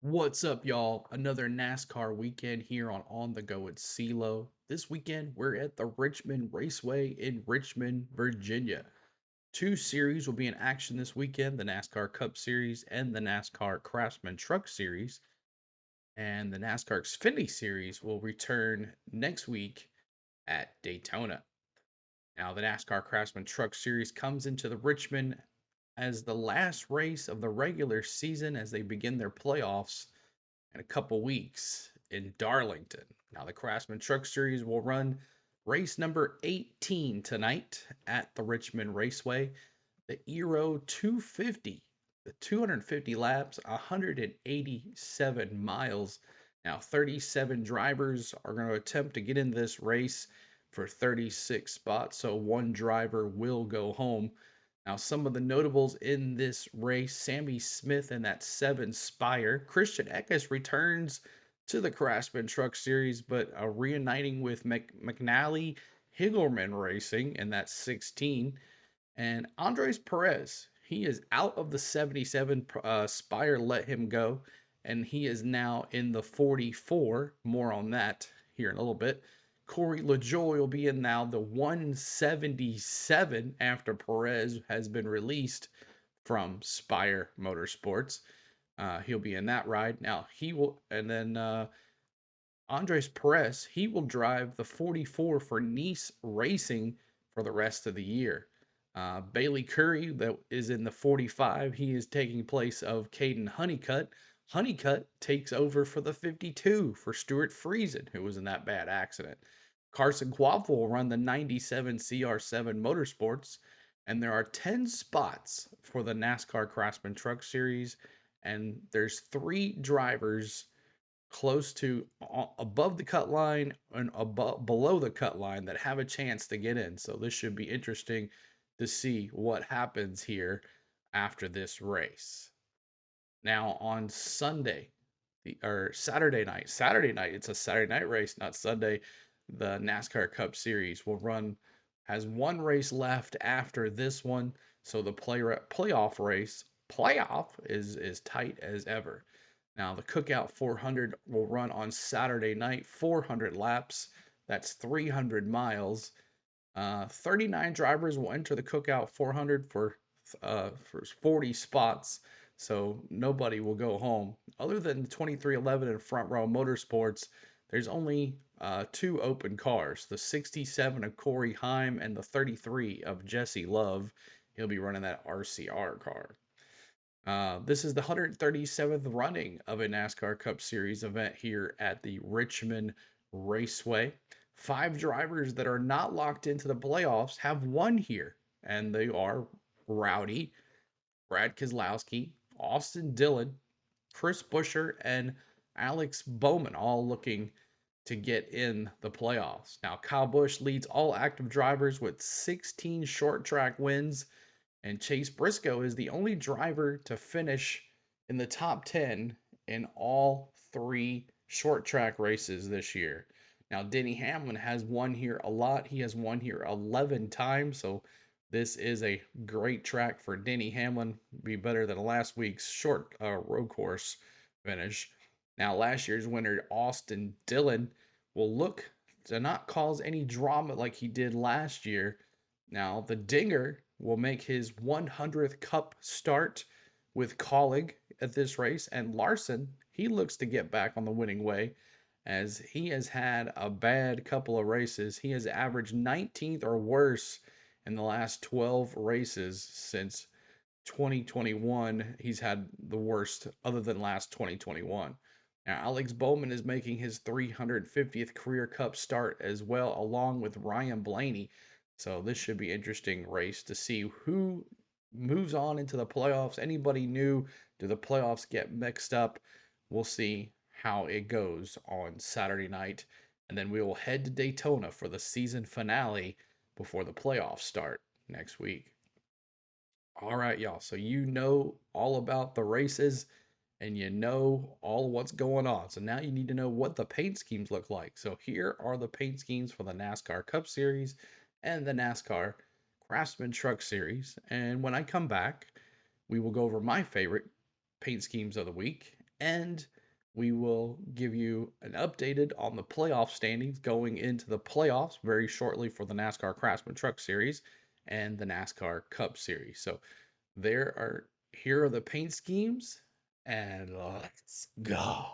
What's up, y'all? Another NASCAR weekend here on the Go with CeeLo. This weekend, we're at the Richmond Raceway in Richmond, Virginia. Two series will be in action this weekend, the NASCAR Cup Series and the NASCAR Craftsman Truck Series. And the NASCAR Xfinty Series will return next week at Daytona. Now, the NASCAR Craftsman Truck Series comes into the Richmond as the last race of the regular season as they begin their playoffs in a couple weeks in Darlington. Now, the Craftsman Truck Series will run race number 18 tonight at the Richmond Raceway, the eero 250, the 250 laps, 187 miles. Now, 37 drivers are going to attempt to get in this race for 36 spots, so one driver will go home. Now, some of the notables in this race: Sammy Smith in that 7 Spire. Christian Eckes returns to the Craftsman Truck Series, but reuniting with McNally Higelman Racing in that 16. And Andres Perez, he is out of the 77. Spire let him go, and he is now in the 44. More on that here in a little bit. Corey LaJoy will be in now the 177 after Perez has been released from Spire Motorsports. He'll be in that ride. Now he will, and then Andres Perez, he will drive the 44 for Nice Racing for the rest of the year. Bailey Curry, that is in the 45, he is taking place of Caden Honeycutt. Honeycutt takes over for the 52 for Stuart Friesen, who was in that bad accident. Carson Quaff will run the 97 CR7 Motorsports, and there are 10 spots for the NASCAR Craftsman Truck Series, and there's 3 drivers close to above the cut line and above below the cut line that have a chance to get in. So this should be interesting to see what happens here after this race. Now on Sunday, or Saturday night, it's a Saturday night race, not Sunday. The NASCAR Cup Series will run has one race left after this one, so the playoff is tight as ever. Now, the Cookout 400 will run on Saturday night, 400 laps. That's 300 miles. 39 drivers will enter the Cookout 400 for 40 spots, so nobody will go home. Other than 2311 and Front Row Motorsports, there's only 2 open cars: the 67 of Corey Heim and the 33 of Jesse Love. He'll be running that RCR car. This is the 137th running of a NASCAR Cup Series event here at the Richmond Raceway. 5 drivers that are not locked into the playoffs have won here, and they are Rowdy, Brad Keselowski, Austin Dillon, Chris Buescher, and Alex Bowman, all looking to get in the playoffs. Now, Kyle Busch leads all active drivers with 16 short track wins, and Chase Briscoe is the only driver to finish in the top 10 in all 3 short track races this year. Now, Denny Hamlin has won here a lot. He has won here 11 times. So, this is a great track for Denny Hamlin. Be better than last week's short road course finish. Now, last year's winner, Austin Dillon, will look to not cause any drama like he did last year. Now, the Dinger will make his 100th Cup start with Colleague at this race, and Larson, he looks to get back on the winning way as he has had a bad couple of races. He has averaged 19th or worse in the last 12 races since 2021. He's had the worst other than last 2021. Now, Alex Bowman is making his 350th career Cup start as well, along with Ryan Blaney. So this should be an interesting race to see who moves on into the playoffs. Anybody new? Do the playoffs get mixed up? We'll see how it goes on Saturday night. And then we will head to Daytona for the season finale before the playoffs start next week. All right, y'all. So you know all about the races and you know all what's going on. So now you need to know what the paint schemes look like. So here are the paint schemes for the NASCAR Cup Series and the NASCAR Craftsman Truck Series. And when I come back, we will go over my favorite paint schemes of the week and we will give you an updated on the playoff standings going into the playoffs very shortly for the NASCAR Craftsman Truck Series and the NASCAR Cup Series. So here are the paint schemes, and let's go.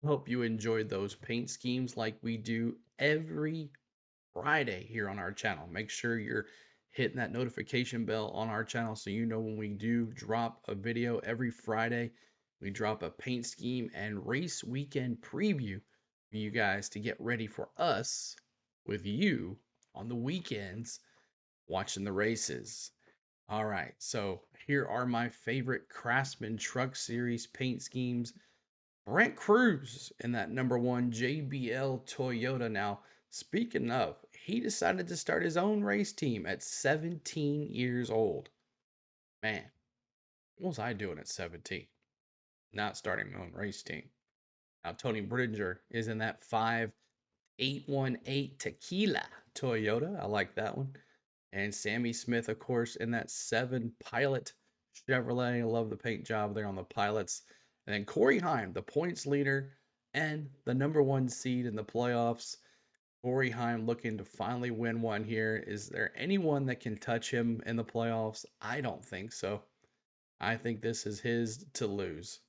Hope you enjoyed those paint schemes like we do every Friday here on our channel. Make sure you're hitting that notification bell on our channel so you know when we do drop a video every Friday. We drop a paint scheme and race weekend preview for you guys to get ready for us with you on the weekends watching the races. All right, so here are my favorite Craftsman Truck Series paint schemes. Brent Cruz in that #1 JBL Toyota. Now, speaking of, he decided to start his own race team at 17 years old. Man, what was I doing at 17? Not starting my own race team. Now, Tony Bridger is in that 5818 Tequila Toyota. I like that one. And Sammy Smith, of course, in that 7 Pilot Chevrolet. I love the paint job there on the pilots. And then Corey Heim, the points leader and the number 1 seed in the playoffs. Corey Heim looking to finally win one here. Is there anyone that can touch him in the playoffs? I don't think so. I think this is his to lose.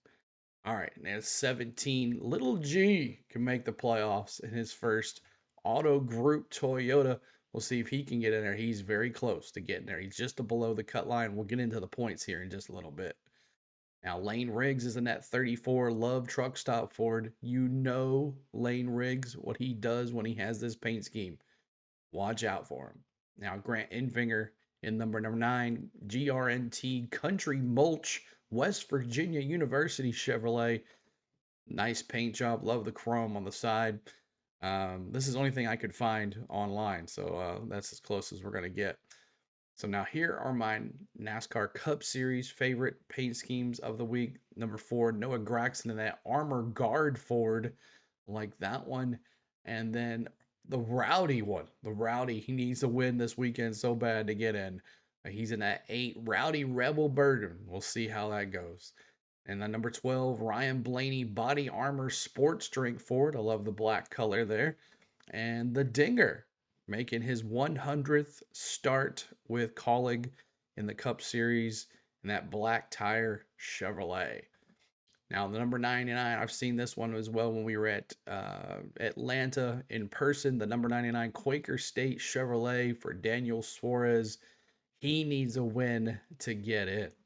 All right, now 17. Little G can make the playoffs in his first Auto Group Toyota. We'll see if he can get in there. He's very close to getting there. He's just below the cut line. We'll get into the points here in just a little bit. Now, Lane Riggs is in that 34 Love Truck Stop Ford. You know Lane Riggs, what he does when he has this paint scheme. Watch out for him. Now, Grant Enfinger in number 9, GRNT Country Mulch, West Virginia University Chevrolet. Nice paint job. Love the chrome on the side. This is the only thing I could find online, so that's as close as we're going to get. So now here are my NASCAR Cup Series favorite paint schemes of the week. Number 4, Noah Gragson in that Armor Guard Ford. Like that one. And then the Rowdy one. The Rowdy, he needs to win this weekend so bad to get in. He's in that 8, Rowdy Rebel Burden. We'll see how that goes. And then number 12, Ryan Blaney Body Armor Sports Drink Ford. I love the black color there. And the Dinger making his 100th start with Colleague in the Cup Series in that black tire Chevrolet. Now, the number 99, I've seen this one as well when we were at Atlanta in person. The number 99 Quaker State Chevrolet for Daniel Suarez. He needs a win to get it.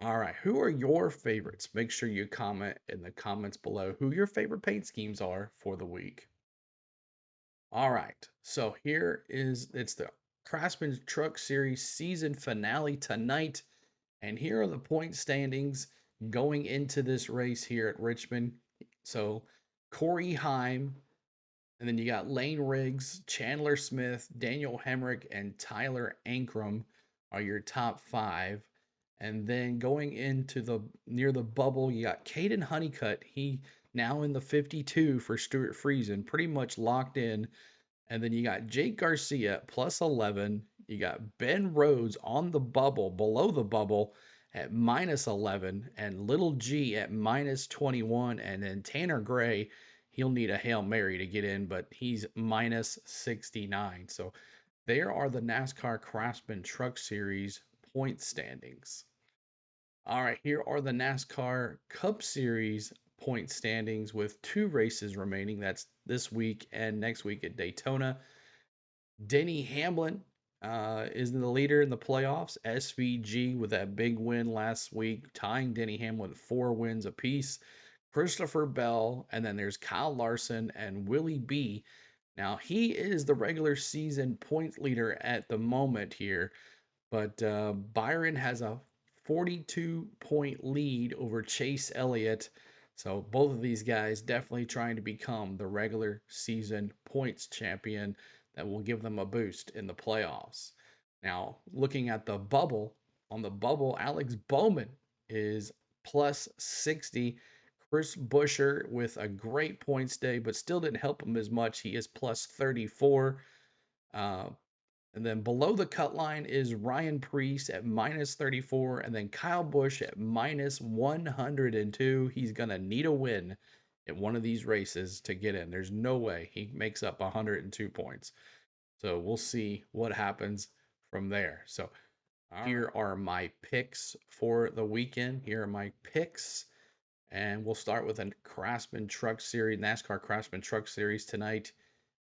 All right, who are your favorites? Make sure you comment in the comments below who your favorite paint schemes are for the week. All right, so it's the Craftsman Truck Series season finale tonight, and here are the point standings going into this race here at Richmond. So Corey Heim, and then you got Lane Riggs, Chandler Smith, Daniel Hemrick, and Tyler Ankrum are your top 5. And then going into the near the bubble, you got Caden Honeycutt. He now in the 52 for Stuart Friesen, pretty much locked in. And then you got Jake Garcia at plus 11. You got Ben Rhodes on the bubble, below the bubble at minus 11. And Little G at minus 21. And then Tanner Gray, he'll need a Hail Mary to get in, but he's minus 69. So there are the NASCAR Craftsman Truck Series point standings. All right, here are the NASCAR Cup Series point standings with 2 races remaining. That's this week and next week at Daytona. Denny Hamlin is the leader in the playoffs. SVG with that big win last week, tying Denny Hamlin 4 wins apiece. Christopher Bell, and then there's Kyle Larson and Willie B. Now, he is the regular season point leader at the moment here, but Byron has a 42-point lead over Chase Elliott. So both of these guys definitely trying to become the regular season points champion that will give them a boost in the playoffs. Now, looking at the bubble, on the bubble, Alex Bowman is plus 60. Chris Buescher with a great points day, but still didn't help him as much. He is plus 34. And then below the cut line is Ryan Preece at minus 34, and then Kyle Busch at minus 102. He's going to need a win at one of these races to get in. There's no way he makes up 102 points. So we'll see what happens from there. So here are my picks for the weekend. Here are my picks. And we'll start with a Craftsman Truck Series, NASCAR Craftsman Truck Series tonight.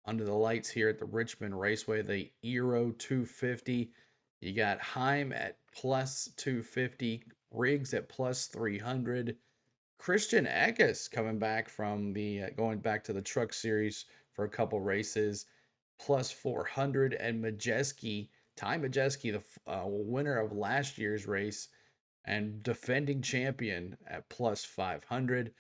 Under the lights here at the Richmond Raceway, the eero 250. You got Heim at plus 250, Riggs at plus 300. Christian Eckes coming back from the going back to the Truck Series for a couple races, plus 400, and Majeski, Ty Majeski, the winner of last year's race and defending champion at plus 500.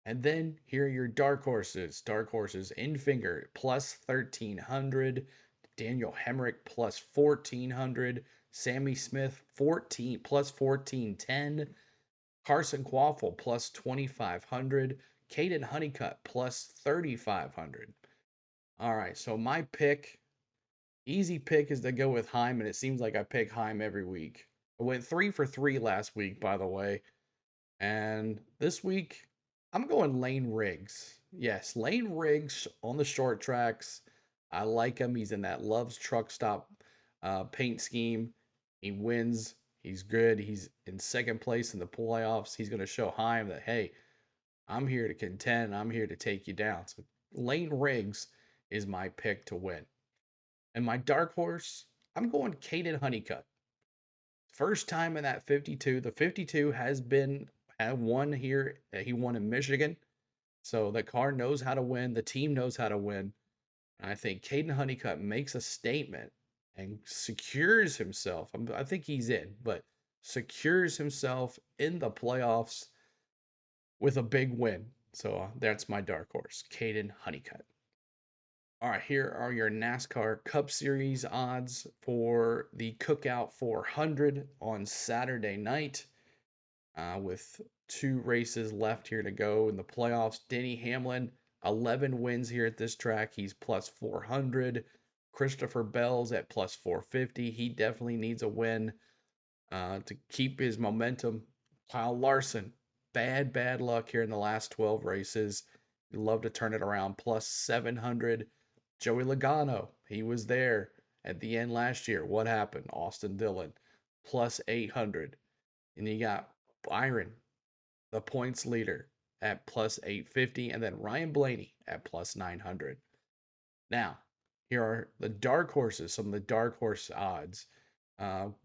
And then here are your dark horses. Dark horses Enfinger plus 1,300. Daniel Hemrick plus 1,400. Sammy Smith 14 plus 1410. Carson Quaffle plus 2500. Caden Honeycutt plus 3500. All right, so my pick, easy pick, is to go with Heim, and it seems like I pick Heim every week. I went 3 for 3 last week, by the way. And this week, I'm going Lane Riggs. Yes, Lane Riggs on the short tracks. I like him. He's in that Love's Truck Stop paint scheme. He wins. He's good. He's in second place in the playoffs. He's going to show Heim that, hey, I'm here to contend. I'm here to take you down. So Lane Riggs is my pick to win. And my dark horse, I'm going Caden Honeycutt. First time in that 52. The 52 had won here. He won in Michigan. So the car knows how to win. The team knows how to win. And I think Caden Honeycutt makes a statement and secures himself. I think he's in, but secures himself in the playoffs with a big win. So that's my dark horse, Caden Honeycutt. All right, here are your NASCAR Cup Series odds for the Cookout 400 on Saturday night. With 2 races left here to go in the playoffs. Denny Hamlin, 11 wins here at this track. He's plus 400. Christopher Bell's at plus 450. He definitely needs a win to keep his momentum. Kyle Larson, bad luck here in the last 12 races. He'd love to turn it around, plus 700. Joey Logano, he was there at the end last year. What happened? Austin Dillon, plus 800. And you got Byron, the points leader, at plus 850. And then Ryan Blaney at plus 900. Now, here are the dark horses, some of the dark horse odds.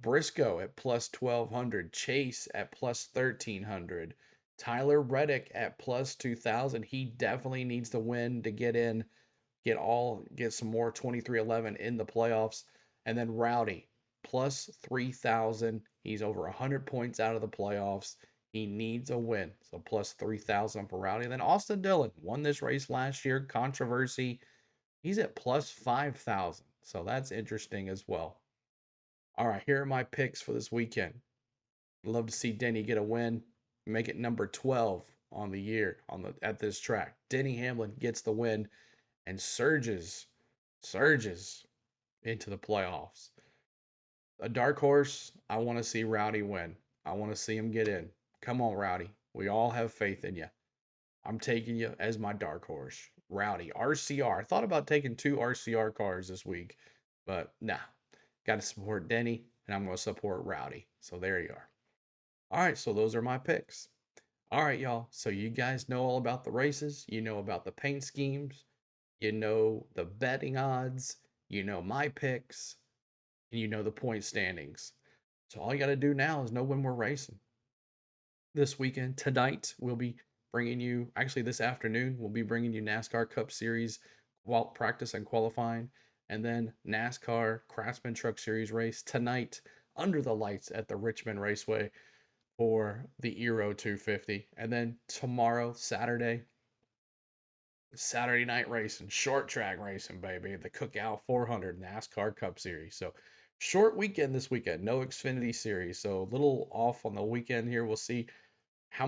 Briscoe at plus 1200, Chase at plus 1300, Tyler Reddick at plus 2000. He definitely needs to win to get in, get some more 2311 in the playoffs. And then Rowdy plus 3000. He's over 100 points out of the playoffs. He needs a win. So plus 3000 for Rowdy. And then Austin Dillon won this race last year. Controversy. He's at plus 5,000. So that's interesting as well. All right, here are my picks for this weekend. I'd love to see Denny get a win, make it number 12 on the year at this track. Denny Hamlin gets the win and surges into the playoffs. A dark horse, I want to see Rowdy win. I want to see him get in. Come on, Rowdy. We all have faith in you. I'm taking you as my dark horse. Rowdy, RCR. I thought about taking 2 RCR cars this week, but nah. Got to support Denny, and I'm going to support Rowdy. So there you are. All right, so those are my picks. All right, y'all. So you guys know all about the races. You know about the paint schemes. You know the betting odds. You know my picks. And you know the point standings. So all you got to do now is know when we're racing. This weekend, tonight, we'll be bringing you, actually this afternoon, we'll be bringing you NASCAR Cup Series practice and qualifying, and then NASCAR Craftsman Truck Series race tonight under the lights at the Richmond Raceway for the eero 250. And then tomorrow, Saturday night racing, short track racing, baby, the Cookout 400 NASCAR Cup Series. So short weekend this weekend, no Xfinity Series. So a little off on the weekend here. We'll see how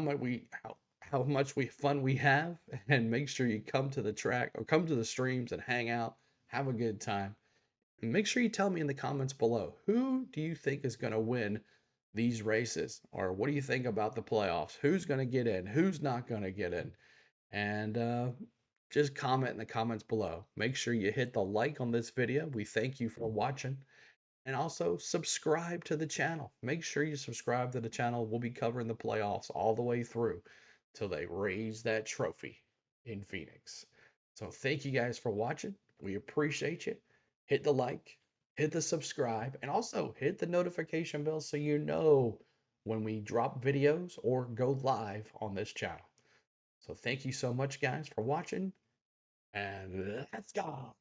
much fun we have, and make sure you come to the track or come to the streams and hang out, have a good time. And make sure you tell me in the comments below, who do you think is going to win these races, or what do you think about the playoffs? Who's going to get in? Who's not going to get in? And just comment in the comments below. Make sure you hit the like on this video. We thank you for watching. And also subscribe to the channel. Make sure you subscribe to the channel. We'll be covering the playoffs all the way through till they raise that trophy in Phoenix. So thank you guys for watching. We appreciate you. Hit the like, hit the subscribe, and also hit the notification bell so you know when we drop videos or go live on this channel. So thank you so much, guys, for watching, and let's go.